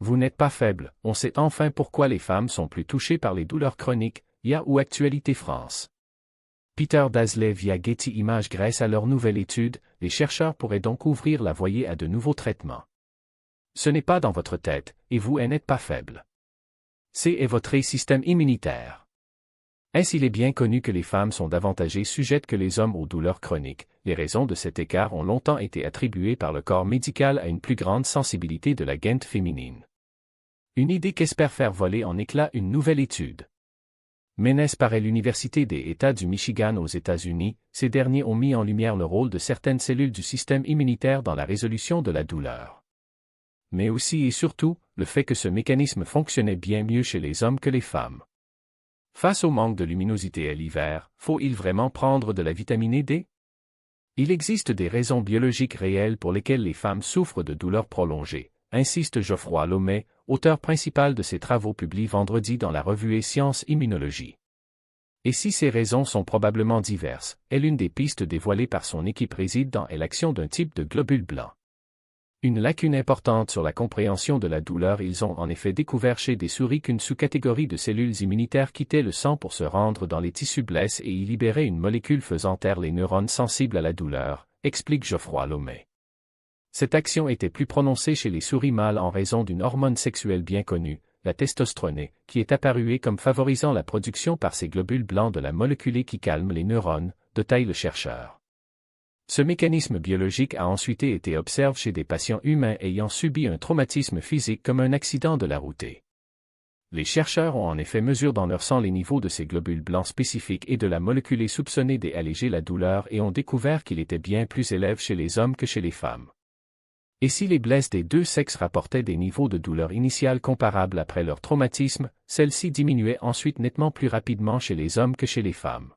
Vous n'êtes pas faible, on sait enfin pourquoi les femmes sont plus touchées par les douleurs chroniques, Yahoo Actualité France. Peter Dasley via Getty Images. Grâce à leur nouvelle étude, les chercheurs pourraient donc ouvrir la voie à de nouveaux traitements. Ce n'est pas dans votre tête, et vous n'êtes pas faible. C'est votre système immunitaire. Ainsi, il est bien connu que les femmes sont davantage sujettes que les hommes aux douleurs chroniques. Les raisons de cet écart ont longtemps été attribuées par le corps médical à une plus grande sensibilité de la gente féminine. Une idée qu'espère faire voler en éclats une nouvelle étude. Menée par l'Université des États du Michigan aux États-Unis, ces derniers ont mis en lumière le rôle de certaines cellules du système immunitaire dans la résolution de la douleur. Mais aussi et surtout, le fait que ce mécanisme fonctionnait bien mieux chez les hommes que les femmes. Face au manque de luminosité à l'hiver, faut-il vraiment prendre de la vitamine D? Il existe des raisons biologiques réelles pour lesquelles les femmes souffrent de douleurs prolongées, insiste Geoffroy Lomet, auteur principal de ses travaux publiés vendredi dans la revue Sciences Immunologie. Et si ces raisons sont probablement diverses, l'une des pistes dévoilées par son équipe réside dans l'action d'un type de globule blanc. Une lacune importante sur la compréhension de la douleur. Ils ont en effet découvert chez des souris qu'une sous-catégorie de cellules immunitaires quittait le sang pour se rendre dans les tissus blessés et y libérait une molécule faisant taire les neurones sensibles à la douleur, explique Geoffroy Lomet. Cette action était plus prononcée chez les souris mâles en raison d'une hormone sexuelle bien connue, la testostérone, qui est apparue comme favorisant la production par ces globules blancs de la molécule qui calme les neurones, détaille le chercheur. Ce mécanisme biologique a ensuite été observé chez des patients humains ayant subi un traumatisme physique comme un accident de la route. Les chercheurs ont en effet mesuré dans leur sang les niveaux de ces globules blancs spécifiques et de la molécule soupçonnée d'alléger la douleur et ont découvert qu'il était bien plus élevé chez les hommes que chez les femmes. Et si les blesses des deux sexes rapportaient des niveaux de douleur initiale comparables après leur traumatisme, celles-ci diminuaient ensuite nettement plus rapidement chez les hommes que chez les femmes.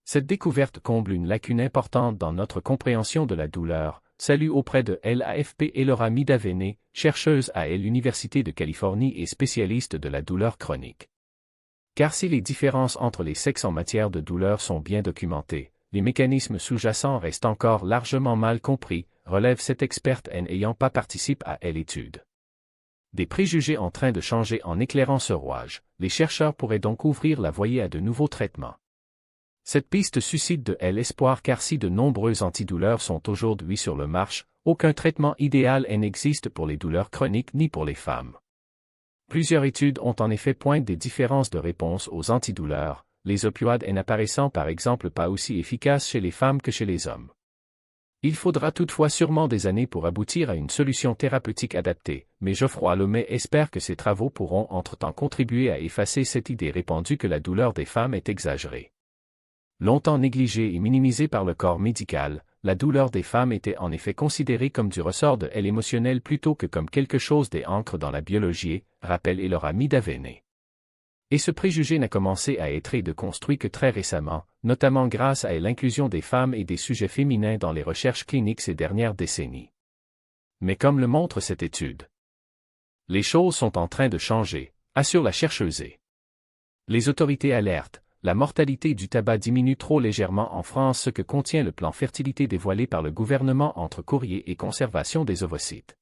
Cette découverte comble une lacune importante dans notre compréhension de la douleur, salue auprès de l'AFP et Laura Midavene, chercheuse à l'Université de Californie et spécialiste de la douleur chronique. Car si les différences entre les sexes en matière de douleur sont bien documentées, les mécanismes sous-jacents restent encore largement mal compris, relève cette experte n'ayant pas participé à l'étude. Des préjugés en train de changer en éclairant ce rouage, les chercheurs pourraient donc ouvrir la voie à de nouveaux traitements. Cette piste suscite de l'espoir car si de nombreux antidouleurs sont aujourd'hui sur le marché, aucun traitement idéal n'existe pour les douleurs chroniques ni pour les femmes. Plusieurs études ont en effet pointé des différences de réponse aux antidouleurs, les opioïdes n'apparaissant par exemple pas aussi efficaces chez les femmes que chez les hommes. Il faudra toutefois sûrement des années pour aboutir à une solution thérapeutique adaptée, mais Geoffroy Lomet espère que ces travaux pourront entre-temps contribuer à effacer cette idée répandue que la douleur des femmes est exagérée. Longtemps négligée et minimisée par le corps médical, la douleur des femmes était en effet considérée comme du ressort de l'émotionnel plutôt que comme quelque chose d'ancré dans la biologie, rappelle Laura Midavene. Et ce préjugé n'a commencé à être déconstruit que très récemment, notamment grâce à l'inclusion des femmes et des sujets féminins dans les recherches cliniques ces dernières décennies. Mais comme le montre cette étude, les choses sont en train de changer, assure la chercheuse. Les autorités alertent. La mortalité du tabac diminue trop légèrement en France, ce que contient le plan fertilité dévoilé par le gouvernement entre courrier et conservation des ovocytes.